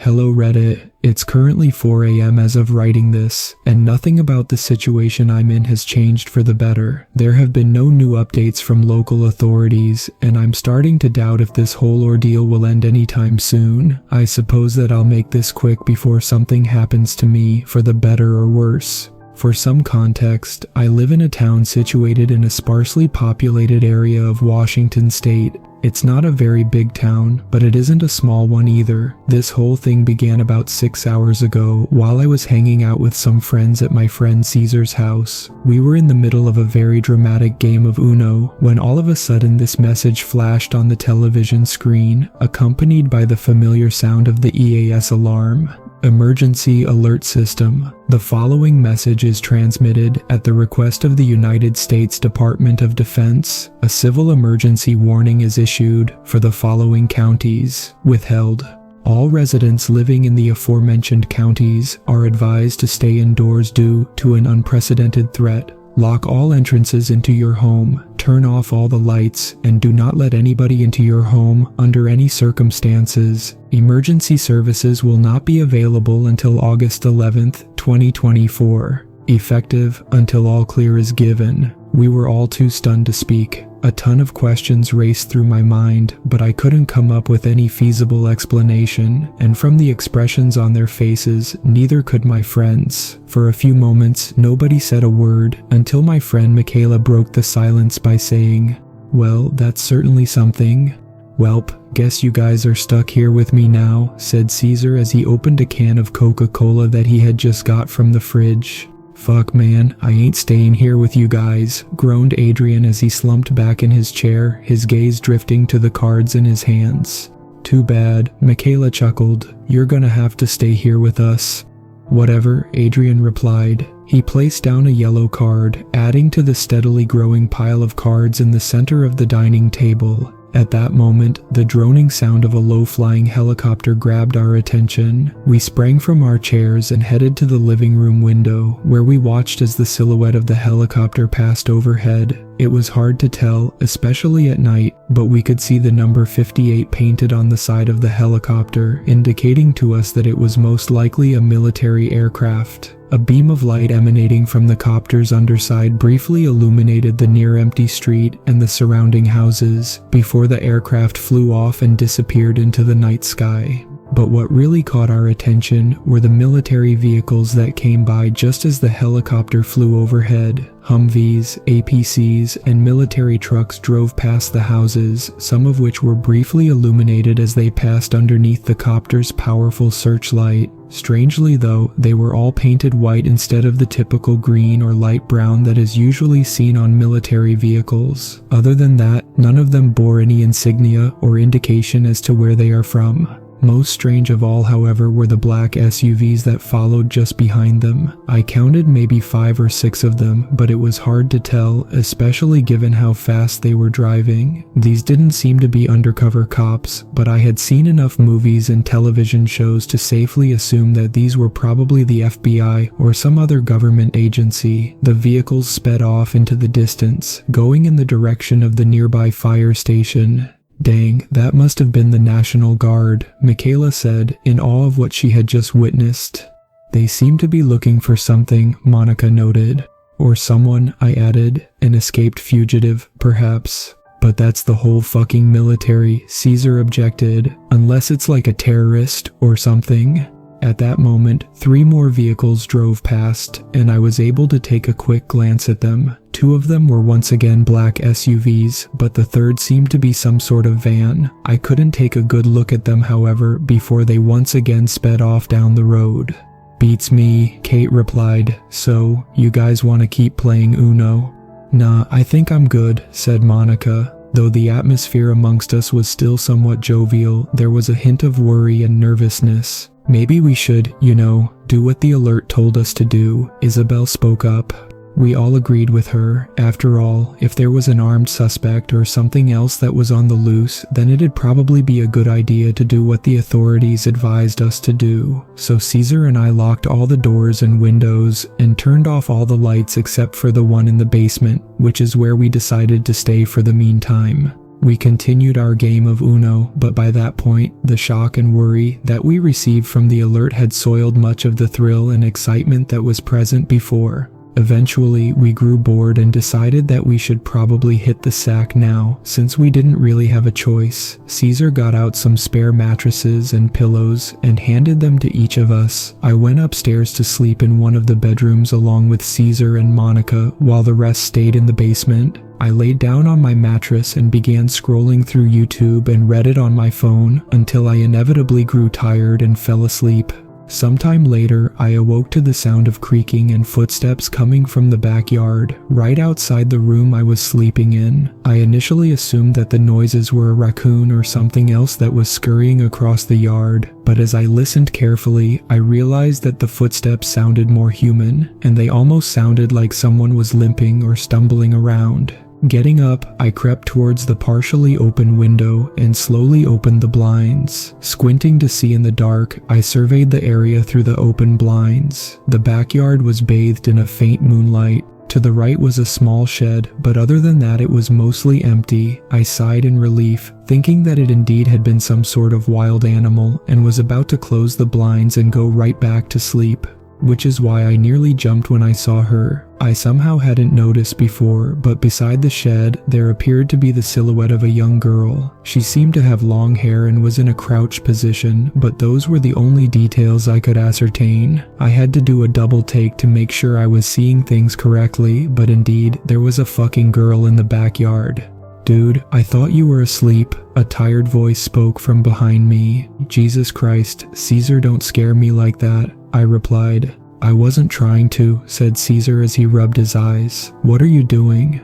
Hello Reddit, it's currently 4 a.m. as of writing this, and nothing about the situation I'm in has changed for the better. There have been no new updates from local authorities, and I'm starting to doubt if this whole ordeal will end anytime soon. I suppose that I'll make this quick before something happens to me, for the better or worse. For some context, I live in a town situated in a sparsely populated area of Washington state. It's not a very big town, but it isn't a small one either. This whole thing began about 6 hours ago while I was hanging out with some friends at my friend Caesar's house. We were in the middle of a very dramatic game of Uno when all of a sudden this message flashed on the television screen, accompanied by the familiar sound of the EAS alarm. Emergency Alert System. The following message is transmitted at the request of the United States Department of Defense. A civil emergency warning is issued for the following counties. Withheld. All residents living in the aforementioned counties are advised to stay indoors due to an unprecedented threat. Lock all entrances into your home, turn off all the lights, and do not let anybody into your home under any circumstances. Emergency services will not be available until August 11th, 2024. Effective until all clear is given. We were all too stunned to speak. A ton of questions raced through my mind, but I couldn't come up with any feasible explanation, and from the expressions on their faces, neither could my friends. For a few moments, nobody said a word, until my friend Michaela broke the silence by saying, "Well, that's certainly something." "Welp, guess you guys are stuck here with me now," said Caesar as he opened a can of Coca-Cola that he had just got from the fridge. "Fuck man, I ain't staying here with you guys," groaned Adrian as he slumped back in his chair, his gaze drifting to the cards in his hands. "Too bad," Michaela chuckled. "You're gonna have to stay here with us." "Whatever," Adrian replied. He placed down a yellow card, adding to the steadily growing pile of cards in the center of the dining table. At that moment, the droning sound of a low-flying helicopter grabbed our attention. We sprang from our chairs and headed to the living room window, where we watched as the silhouette of the helicopter passed overhead. It was hard to tell, especially at night, but we could see the number 58 painted on the side of the helicopter, indicating to us that it was most likely a military aircraft. A beam of light emanating from the copter's underside briefly illuminated the near-empty street and the surrounding houses, before the aircraft flew off and disappeared into the night sky. But what really caught our attention were the military vehicles that came by just as the helicopter flew overhead. Humvees, APCs, and military trucks drove past the houses, some of which were briefly illuminated as they passed underneath the copter's powerful searchlight. Strangely though, they were all painted white instead of the typical green or light brown that is usually seen on military vehicles. Other than that, none of them bore any insignia or indication as to where they are from. Most strange of all, however, were the black SUVs that followed just behind them. I counted maybe 5 or 6 of them, but it was hard to tell, especially given how fast they were driving. These didn't seem to be undercover cops, but I had seen enough movies and television shows to safely assume that these were probably the FBI or some other government agency. The vehicles sped off into the distance, going in the direction of the nearby fire station. "Dang, that must have been the National Guard," Michaela said, in awe of what she had just witnessed. "They seem to be looking for something," Monica noted. "Or someone," I added. "An escaped fugitive, perhaps." "But that's the whole fucking military," Caesar objected. "Unless it's like a terrorist or something." At that moment, 3 more vehicles drove past, and I was able to take a quick glance at them. 2 of them were once again black SUVs, but the third seemed to be some sort of van. I couldn't take a good look at them, however, before they once again sped off down the road. "Beats me," Kate replied. "So, you guys want to keep playing Uno?" "Nah, I think I'm good," said Monica. Though the atmosphere amongst us was still somewhat jovial, there was a hint of worry and nervousness. "Maybe we should, do what the alert told us to do," Isabel spoke up. We all agreed with her. After all, if there was an armed suspect or something else that was on the loose, then it'd probably be a good idea to do what the authorities advised us to do. So Caesar and I locked all the doors and windows and turned off all the lights except for the one in the basement, which is where we decided to stay for the meantime. We continued our game of Uno, but by that point, the shock and worry that we received from the alert had soiled much of the thrill and excitement that was present before. Eventually, we grew bored and decided that we should probably hit the sack now, since we didn't really have a choice. Caesar got out some spare mattresses and pillows and handed them to each of us. I went upstairs to sleep in one of the bedrooms along with Caesar and Monica, while the rest stayed in the basement. I laid down on my mattress and began scrolling through YouTube and Reddit on my phone until I inevitably grew tired and fell asleep. Sometime later, I awoke to the sound of creaking and footsteps coming from the backyard, right outside the room I was sleeping in. I initially assumed that the noises were a raccoon or something else that was scurrying across the yard, but as I listened carefully, I realized that the footsteps sounded more human, and they almost sounded like someone was limping or stumbling around. Getting up, I crept towards the partially open window and slowly opened the blinds. Squinting to see in the dark, I surveyed the area through the open blinds. The backyard was bathed in a faint moonlight. To the right was a small shed, but other than that it was mostly empty. I sighed in relief, thinking that it indeed had been some sort of wild animal, and was about to close the blinds and go right back to sleep. Which is why I nearly jumped when I saw her. I somehow hadn't noticed before, but beside the shed, there appeared to be the silhouette of a young girl. She seemed to have long hair and was in a crouched position, but those were the only details I could ascertain. I had to do a double take to make sure I was seeing things correctly, but indeed, there was a fucking girl in the backyard. "Dude, I thought you were asleep," a tired voice spoke from behind me. "Jesus Christ, Caesar, don't scare me like that," I replied. "I wasn't trying to," said Caesar as he rubbed his eyes. "What are you doing?"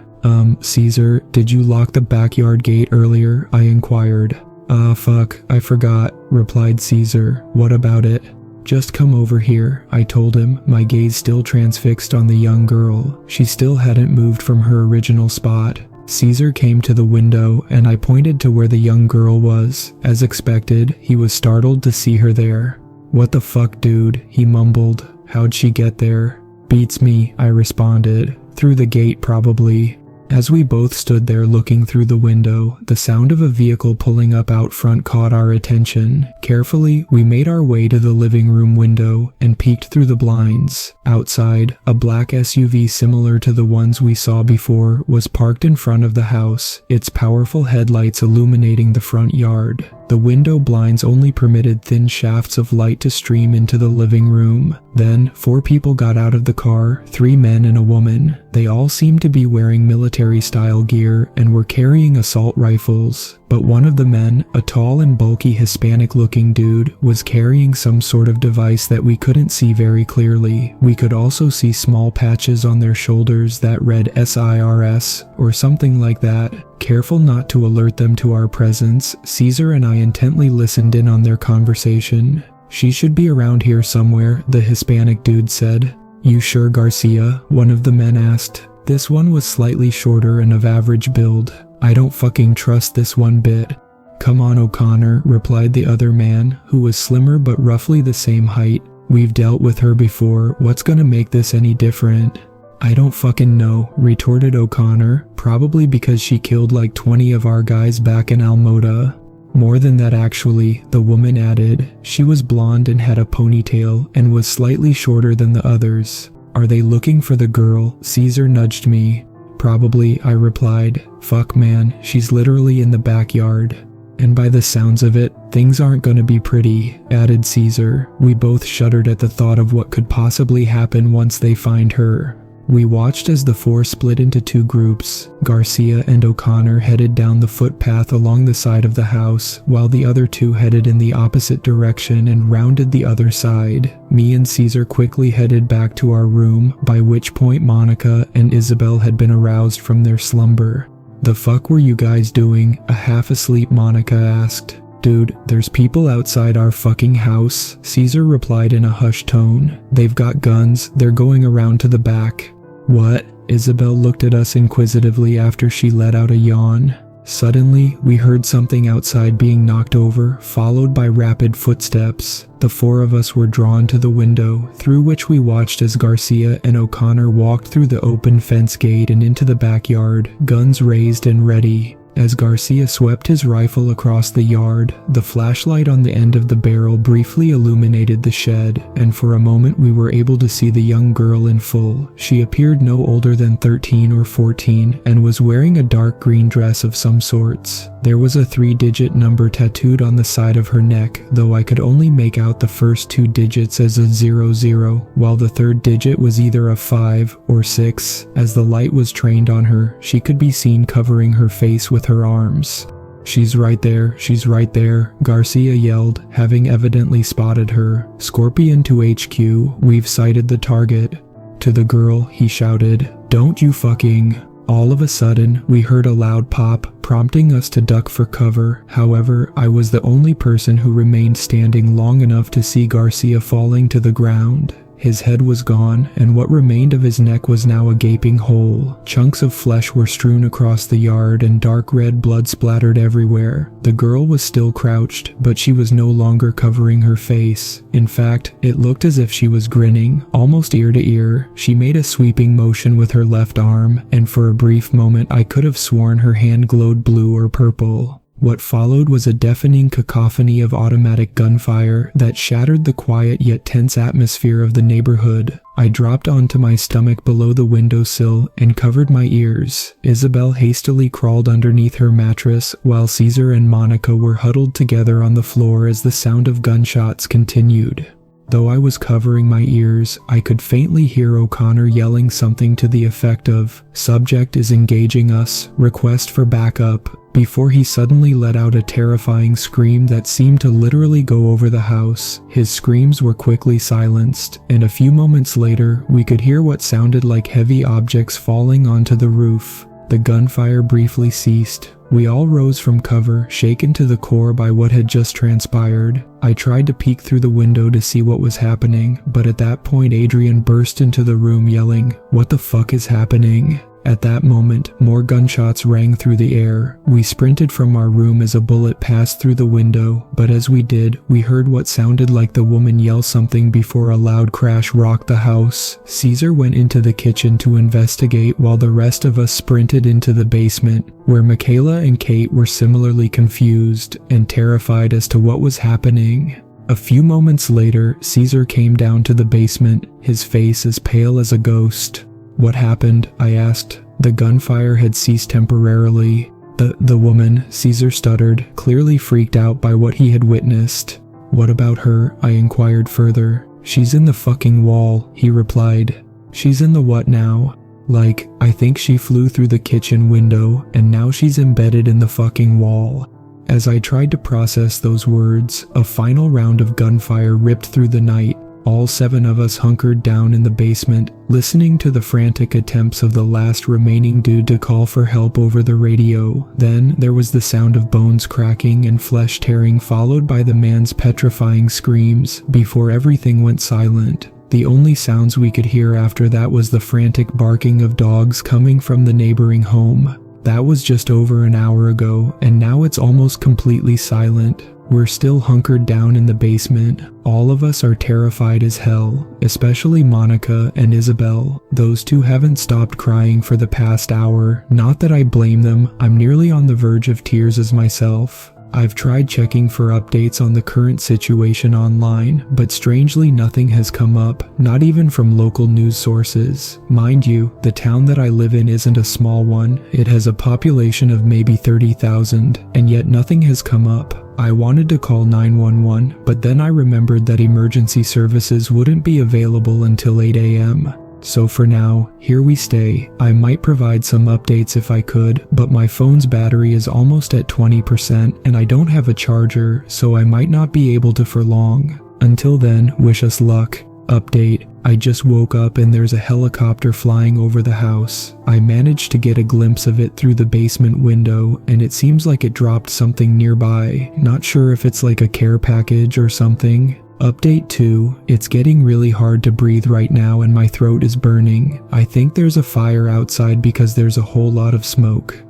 Caesar, did you lock the backyard gate earlier?" I inquired. Fuck, I forgot," replied Caesar. "What about it?" "Just come over here," I told him, my gaze still transfixed on the young girl. She still hadn't moved from her original spot. Caesar came to the window, and I pointed to where the young girl was. As expected, he was startled to see her there. "What the fuck, dude?" he mumbled. "How'd she get there?" "Beats me," I responded. "Through the gate, probably." As we both stood there looking through the window, the sound of a vehicle pulling up out front caught our attention. Carefully, we made our way to the living room window and peeked through the blinds. Outside, a black SUV similar to the ones we saw before was parked in front of the house, its powerful headlights illuminating the front yard. The window blinds only permitted thin shafts of light to stream into the living room. Then, 4 people got out of the car, 3 men and a woman. They all seemed to be wearing military-style gear and were carrying assault rifles. But one of the men, a tall and bulky Hispanic-looking dude, was carrying some sort of device that we couldn't see very clearly. We could also see small patches on their shoulders that read SIRS or something like that. Careful not to alert them to our presence, Caesar and I intently listened in on their conversation. "She should be around here somewhere," the Hispanic dude said. "You sure, Garcia?" one of the men asked. This one was slightly shorter and of average build. "I don't fucking trust this one bit." "Come on, O'Connor," replied the other man, who was slimmer but roughly the same height. "We've dealt with her before, what's gonna make this any different?" "I don't fucking know," retorted O'Connor, "probably because she killed like 20 of our guys back in Almota." "More than that actually," the woman added. She was blonde and had a ponytail and was slightly shorter than the others. "Are they looking for the girl?" Caesar nudged me. "Probably," I replied. "Fuck man, she's literally in the backyard." "And by the sounds of it, things aren't gonna be pretty," added Caesar. We both shuddered at the thought of what could possibly happen once they find her. We watched as the 4 split into 2 groups. Garcia and O'Connor headed down the footpath along the side of the house, while the other 2 headed in the opposite direction and rounded the other side. Me and Caesar quickly headed back to our room, by which point Monica and Isabel had been aroused from their slumber. "The fuck were you guys doing?" a half-asleep Monica asked. "Dude, there's people outside our fucking house," Caesar replied in a hushed tone. "They've got guns, they're going around to the back." What? Isabel looked at us inquisitively after she let out a yawn. Suddenly, we heard something outside being knocked over, followed by rapid footsteps. The four of us were drawn to the window, through which we watched as Garcia and O'Connor walked through the open fence gate and into the backyard, guns raised and ready. As Garcia swept his rifle across the yard, the flashlight on the end of the barrel briefly illuminated the shed, and for a moment we were able to see the young girl in full. She appeared no older than 13 or 14 and was wearing a dark green dress of some sorts. There was a 3-digit number tattooed on the side of her neck, though I could only make out the first 2 digits as a 00, while the third digit was either a 5 or 6. As the light was trained on her, she could be seen covering her face with her arms. She's right there, Garcia yelled, having evidently spotted her. Scorpion to HQ, we've sighted the target. To the girl, he shouted, "Don't you fucking..." All of a sudden, we heard a loud pop, prompting us to duck for cover. However, I was the only person who remained standing long enough to see Garcia falling to the ground. His head was gone, and what remained of his neck was now a gaping hole. Chunks of flesh were strewn across the yard, and dark red blood splattered everywhere. The girl was still crouched, but she was no longer covering her face. In fact, it looked as if she was grinning, almost ear to ear. She made a sweeping motion with her left arm, and for a brief moment I could have sworn her hand glowed blue or purple. What followed was a deafening cacophony of automatic gunfire that shattered the quiet yet tense atmosphere of the neighborhood. I dropped onto my stomach below the windowsill and covered my ears. Isabel hastily crawled underneath her mattress, while Caesar and Monica were huddled together on the floor as the sound of gunshots continued. Though I was covering my ears, I could faintly hear O'Connor yelling something to the effect of, "Subject is engaging us, request for backup," before he suddenly let out a terrifying scream that seemed to literally go over the house. His screams were quickly silenced, and a few moments later, we could hear what sounded like heavy objects falling onto the roof. The gunfire briefly ceased. We all rose from cover, shaken to the core by what had just transpired. I tried to peek through the window to see what was happening, but at that point Adrian burst into the room yelling, "What the fuck is happening?" At that moment, more gunshots rang through the air. We sprinted from our room as a bullet passed through the window, but as we did, we heard what sounded like the woman yell something before a loud crash rocked the house. Caesar went into the kitchen to investigate while the rest of us sprinted into the basement, where Michaela and Kate were similarly confused and terrified as to what was happening. A few moments later, Caesar came down to the basement, his face as pale as a ghost. "What happened?" I asked. The gunfire had ceased temporarily. The woman, Caesar stuttered, clearly freaked out by what he had witnessed. "What about her?" I inquired further. "She's in the fucking wall," he replied. "She's in the what now?" "Like, I think she flew through the kitchen window, and now she's embedded in the fucking wall." As I tried to process those words, a final round of gunfire ripped through the night. All 7 of us hunkered down in the basement, listening to the frantic attempts of the last remaining dude to call for help over the radio. Then there was the sound of bones cracking and flesh tearing, followed by the man's petrifying screams, before everything went silent. The only sounds we could hear after that was the frantic barking of dogs coming from the neighboring home. That was just over an hour ago, and now it's almost completely silent. We're still hunkered down in the basement. All of us are terrified as hell, especially Monica and Isabel. Those two haven't stopped crying for the past hour. Not that I blame them, I'm nearly on the verge of tears as myself. I've tried checking for updates on the current situation online, but strangely nothing has come up, not even from local news sources. Mind you, the town that I live in isn't a small one. It has a population of maybe 30,000, and yet nothing has come up. I wanted to call 911, but then I remembered that emergency services wouldn't be available until 8 a.m. So for now, here we stay. I might provide some updates if I could, but my phone's battery is almost at 20% and I don't have a charger, so I might not be able to for long. Until then, wish us luck. Update: I just woke up and there's a helicopter flying over the house. I managed to get a glimpse of it through the basement window, and it seems like it dropped something nearby. Not sure if it's like a care package or something. Update 2, it's getting really hard to breathe right now and my throat is burning. I think there's a fire outside because there's a whole lot of smoke.